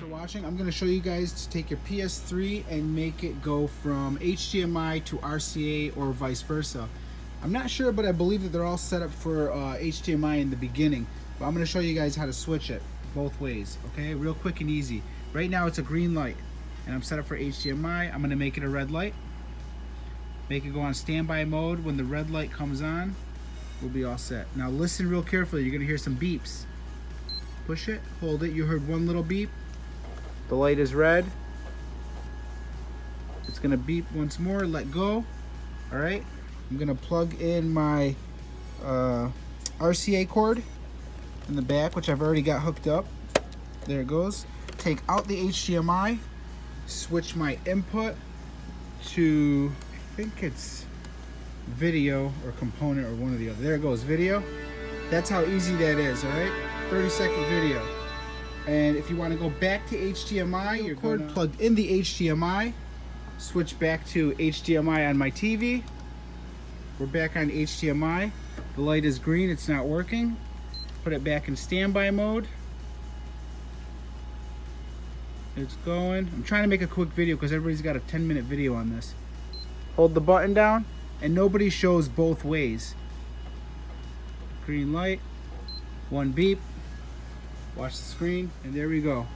watching. I'm going to show you guys to take your PS3 and make it go from HDMI to RCA or vice versa. I'm not sure, but I believe that they're all set up for HDMI in the beginning. But I'm going to show you guys how to switch it both ways, okay? Real quick and easy. Right now it's a green light and I'm set up for HDMI. I'm going to make it a red light. Make it go on standby mode. When the red light comes on, we'll be all set. Now listen real carefully. You're going to hear some beeps. Push it, hold it. You heard one little beep. The light is red. It's going to beep once more. Let go. All right. I'm going to plug in my RCA cord in the back, which I've already got hooked up. There it goes. Take out the HDMI. Switch my input to, I think it's video or component or one or the other. There it goes, video. That's how easy that is, all right? 30-second video. And if you want to go back to HDMI, your cord plugged in the HDMI. Switch back to HDMI on my TV. We're back on HDMI. The light is green, it's not working. Put it back in standby mode. It's going. I'm trying to make a quick video because everybody's got a 10-minute video on this. Hold the button down and nobody shows both ways. Green light, one beep. Watch the screen, and there we go.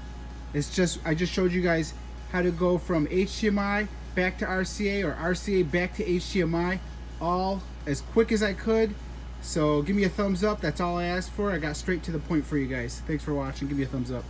It's just, I just showed you guys how to go from HDMI back to RCA or RCA back to HDMI, all as quick as I could. So give me a thumbs up. That's all I asked for. I got straight to the point for you guys. Thanks for watching. Give me a thumbs up.